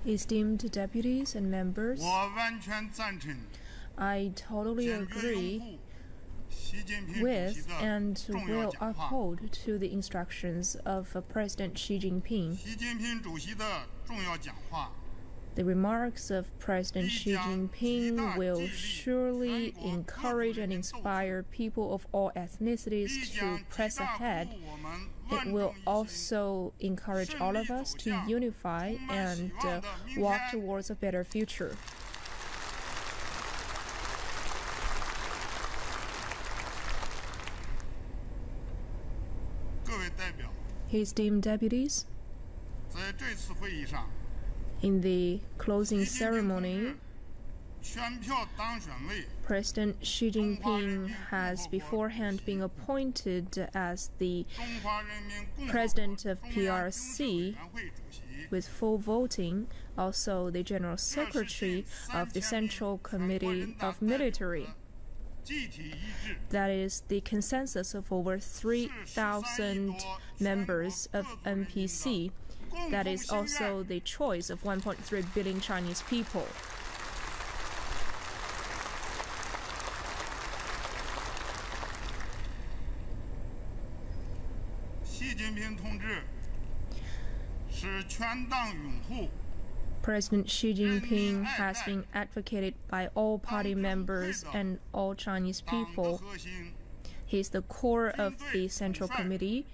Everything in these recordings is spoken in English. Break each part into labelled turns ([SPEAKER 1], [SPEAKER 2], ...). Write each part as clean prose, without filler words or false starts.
[SPEAKER 1] Esteemed deputies and members, I totally agree with and will uphold to the instructions of President Xi Jinping. The remarks of President Xi Jinping will surely encourage and inspire people of all ethnicities to press ahead. It will also encourage all of us to unify and walk towards a better future. Esteemed deputies, in the closing ceremony, President Xi Jinping has beforehand been appointed as the president of PRC with full voting, also the general secretary of the Central Committee of Military. That is the consensus of over 3,000 members of NPC. That is also the choice of 1.3 billion Chinese people. President Xi Jinping has been advocated by all party members and all Chinese people. He is the core of the Central Committee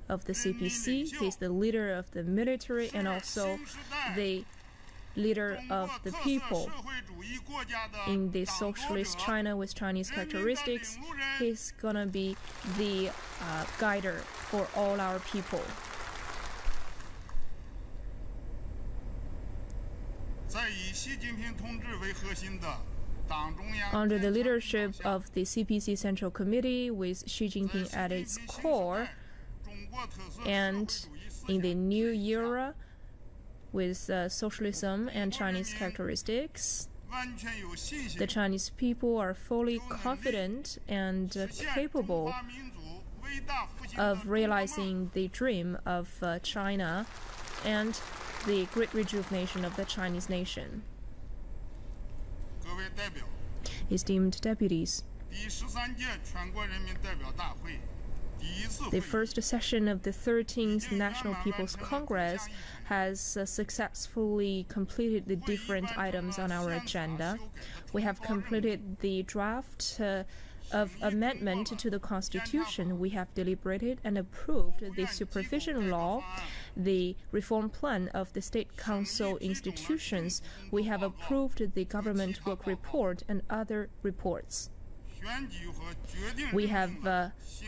[SPEAKER 1] of the CPC. He is the leader of the military and also the leader of the people. In the socialist China with Chinese characteristics, he's gonna be the guider for all our people. Under the leadership of the CPC Central Committee with Xi Jinping at its core, and in the new era with socialism and Chinese characteristics, the Chinese people are fully confident and capable of realizing the dream of China and the great rejuvenation of the Chinese nation. Esteemed deputies, the first session of the 13th National People's Congress has successfully completed the different items on our agenda. We have completed the draft of amendment to the Constitution. We have deliberated and approved the supervision law, the reform plan of the State Council institutions. We have approved the government work report and other reports. We have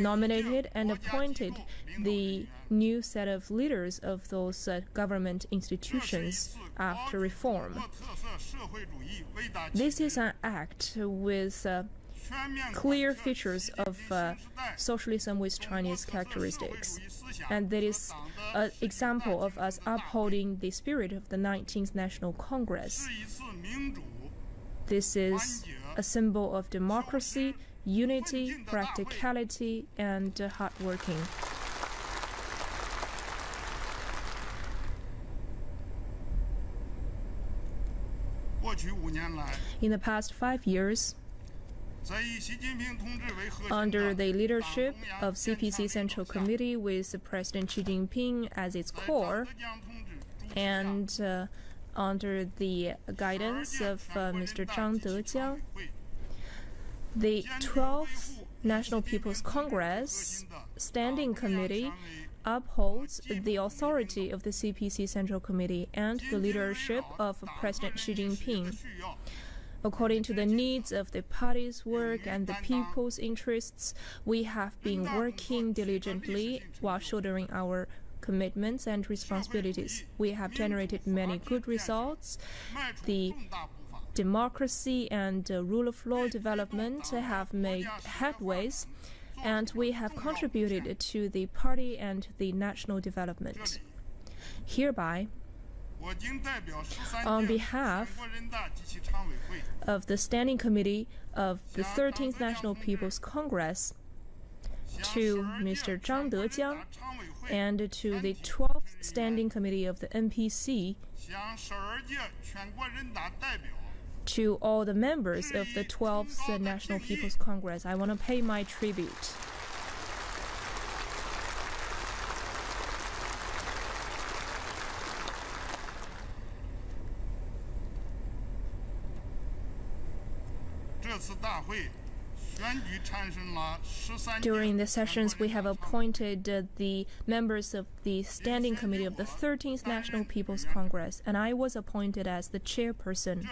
[SPEAKER 1] nominated and appointed the new set of leaders of those government institutions after reform. This is an act with clear features of socialism with Chinese characteristics. And that is an example of us upholding the spirit of the 19th National Congress. This is a symbol of democracy, unity, practicality, and hard working. In the past 5 years, under the leadership of CPC Central Committee with President Xi Jinping as its core, and under the guidance of Mr. Zhang Dejiang, the 12th National People's Congress Standing Committee upholds the authority of the CPC Central Committee and the leadership of President Xi Jinping. According to the needs of the party's work and the people's interests, we have been working diligently while shouldering our commitments and responsibilities. We have generated many good results. The democracy and rule of law development have made headways, and we have contributed to the party and the national development. Hereby, on behalf of the Standing Committee of the 13th National People's Congress, to Mr. Zhang Dejiang, and to the 12th Standing Committee of the NPC, to all the members of the 12th National People's Congress, I want to pay my tribute. During the sessions, we have appointed the members of the Standing Committee of the 13th National People's Congress, and I was appointed as the chairperson.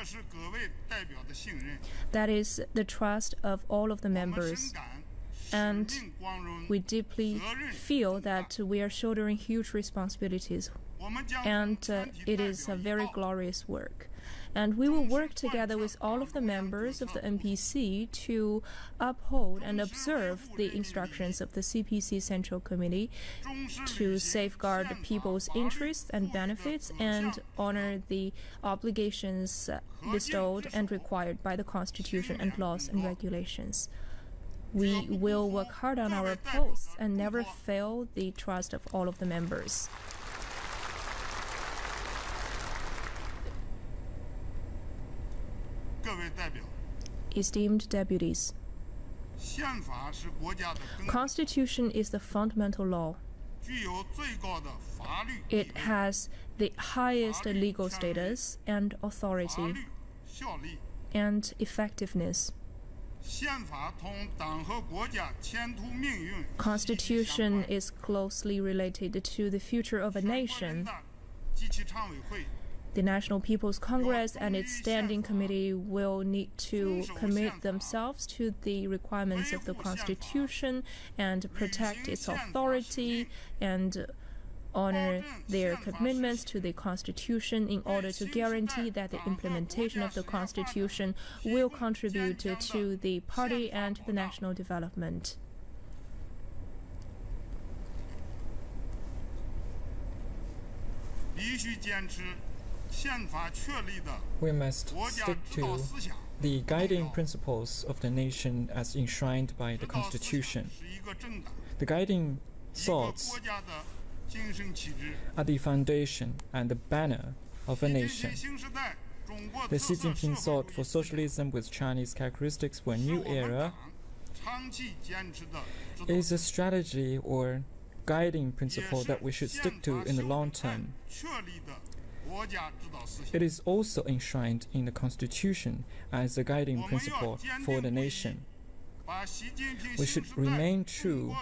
[SPEAKER 1] That is the trust of all of the members, and we deeply feel that we are shouldering huge responsibilities, and it is a very glorious work. And we will work together with all of the members of the NPC to uphold and observe the instructions of the CPC Central Committee to safeguard the people's interests and benefits and honor the obligations bestowed and required by the Constitution and laws and regulations. We will work hard on our posts and never fail the trust of all of the members. Esteemed deputies, Constitution is the fundamental law. It has the highest legal status and authority and effectiveness. Constitution is closely related to the future of a nation. The National People's Congress and its Standing Committee will need to commit themselves to the requirements of the Constitution and protect its authority and honor their commitments to the Constitution in order to guarantee that the implementation of the Constitution will contribute to the party and the national development.
[SPEAKER 2] We must stick to the guiding principles of the nation as enshrined by the Constitution. The guiding thoughts are the foundation and the banner of a nation. The Xi Jinping thought for socialism with Chinese characteristics for a new era is a strategy or guiding principle that we should stick to in the long term. It is also enshrined in the Constitution as a guiding principle for the nation. We should remain true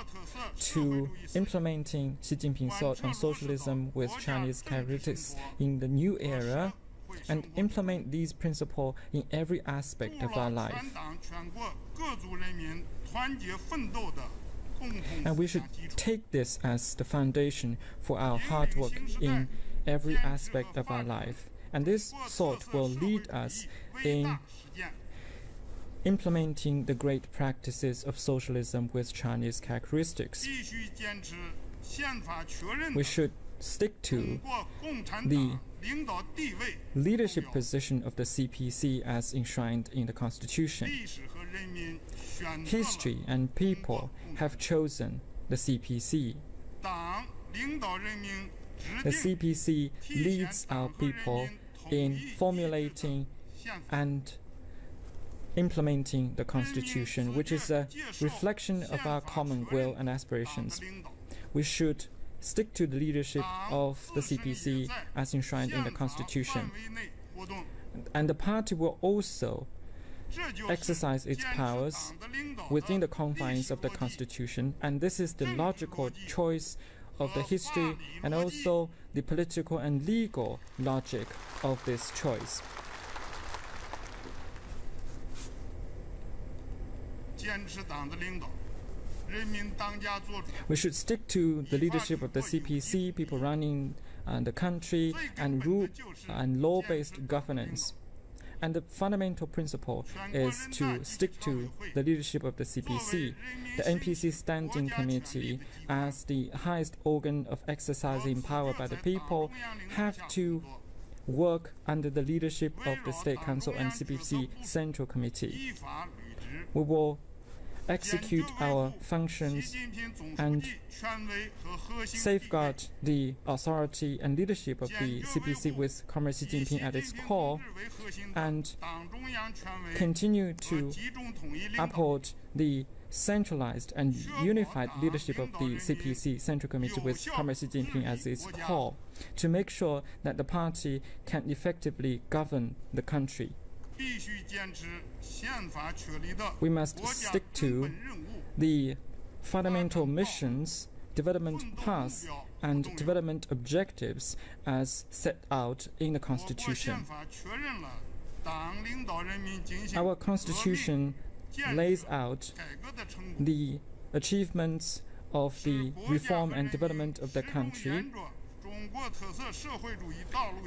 [SPEAKER 2] to implementing Xi Jinping's thought on socialism with Chinese characteristics in the new era and implement these principles in every aspect of our life. And we should take this as the foundation for our hard work in every aspect of our life. And this thought will lead us in implementing the great practices of socialism with Chinese characteristics. We should stick to the leadership position of the CPC as enshrined in the Constitution. History and people have chosen the CPC. The CPC leads our people in formulating and implementing the Constitution, which is a reflection of our common will and aspirations. We should stick to the leadership of the CPC as enshrined in the Constitution. And the party will also exercise its powers within the confines of the Constitution, and this is the logical choice of the history and also the political and legal logic of this choice. We should stick to the leadership of the CPC, people running the country, and rule and law-based governance. And the fundamental principle is to stick to the leadership of the CPC. The NPC Standing Committee, as the highest organ of exercising power by the people, have to work under the leadership of the State Council and CPC Central Committee. We will execute our functions and safeguard the authority and leadership of the CPC with Comrade Xi Jinping at its core, and continue to uphold the centralized and unified leadership of the CPC Central Committee with Comrade Xi Jinping as its core, to make sure that the party can effectively govern the country. We must stick to the fundamental missions, development paths, and development objectives as set out in the Constitution. Our Constitution lays out the achievements of the reform and development of the country,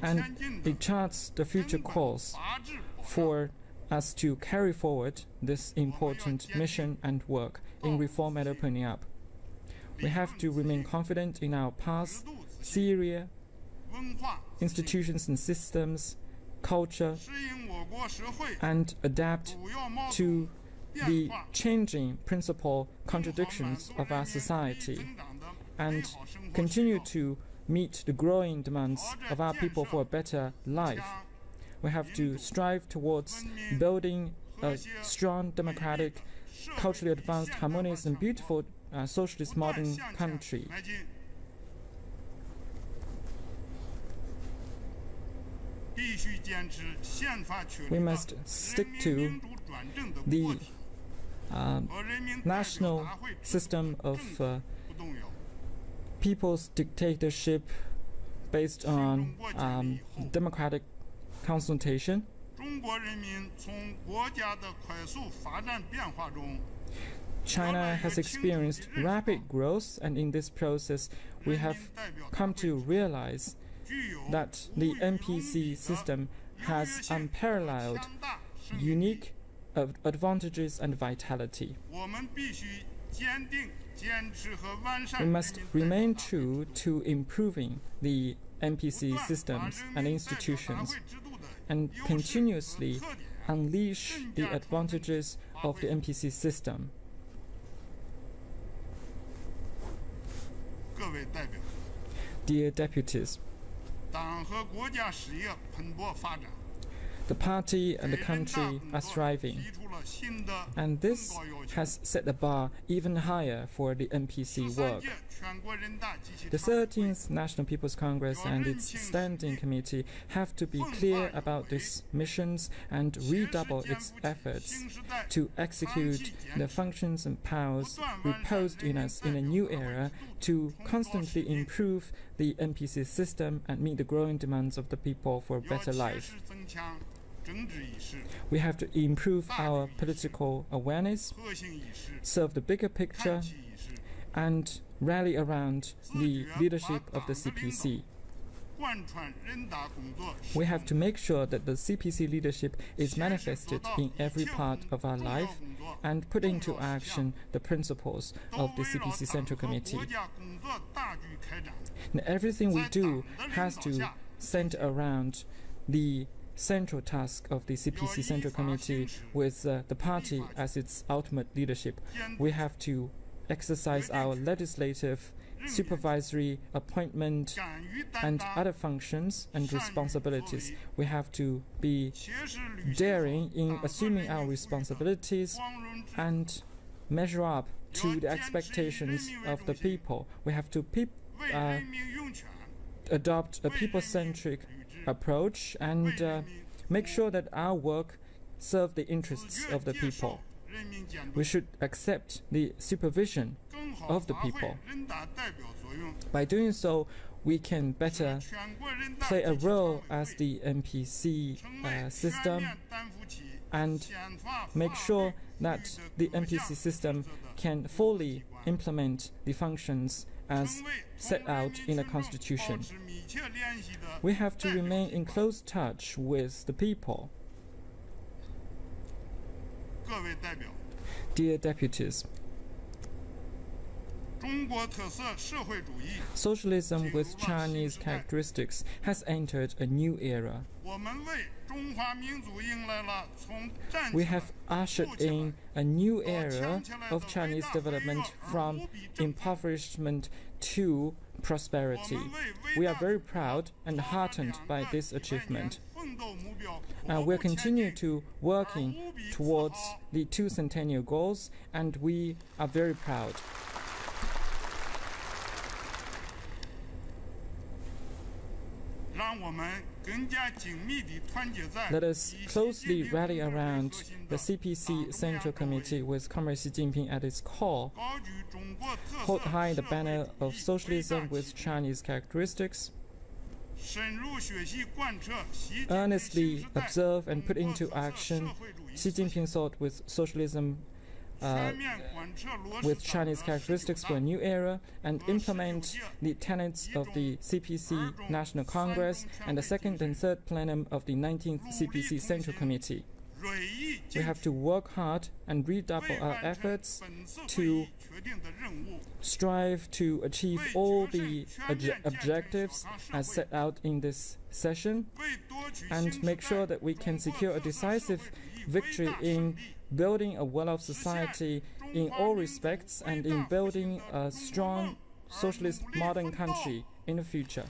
[SPEAKER 2] and it charts the future course for us to carry forward this important mission and work in reform and opening up. We have to remain confident in our past, theory, institutions and systems, culture, and adapt to the changing principal contradictions of our society, and continue to meet the growing demands of our people for a better life. We have to strive towards building a strong, democratic, culturally advanced, harmonious, and beautiful socialist modern country. We must stick to the national system of people's dictatorship based on democratic consultation. China has experienced rapid growth, and in this process we have come to realize that the NPC system has unparalleled, unique advantages and vitality. We must remain true to improving the NPC systems and institutions, and continuously unleash the advantages of the NPC system. Dear deputies, the party and the country are thriving, and this has set the bar even higher for the NPC work. The 13th National People's Congress and its Standing Committee have to be clear about these missions and redouble its efforts to execute the functions and powers reposed in us in a new era, to constantly improve the NPC system and meet the growing demands of the people for a better life. We have to improve our political awareness, serve the bigger picture, and rally around the leadership of the CPC. We have to make sure that the CPC leadership is manifested in every part of our life and put into action the principles of the CPC Central Committee. And everything we do has to center around the central task of the CPC Central Committee with the party as its ultimate leadership. We have to exercise our legislative, supervisory, appointment, and other functions and responsibilities. We have to be daring in assuming our responsibilities and measure up to the expectations of the people. We have to adopt a people-centric approach and make sure that our work serves the interests of the people. We should accept the supervision of the people. By doing so, we can better play a role as the NPC system and make sure that the NPC system can fully implement the functions as set out in the Constitution. We have to remain in close touch with the people. Dear deputies, socialism with Chinese characteristics has entered a new era. We have ushered in a new era of Chinese development from impoverishment to prosperity. We are very proud and heartened by this achievement. We'll continue to working towards the 2 centennial goals, and we are very proud. Let us closely rally around the CPC Central Committee with Comrade Xi Jinping at its core, hold high the banner of socialism with Chinese characteristics, earnestly observe and put into action Xi Jinping thought with socialism with Chinese characteristics for a new era, and implement the tenets of the CPC National Congress and the 2nd and 3rd plenum of the 19th CPC Central Committee. We have to work hard and redouble our efforts to strive to achieve all the objectives as set out in this session, and make sure that we can secure a decisive victory in building a well-off society in all respects and in building a strong socialist modern country in the future.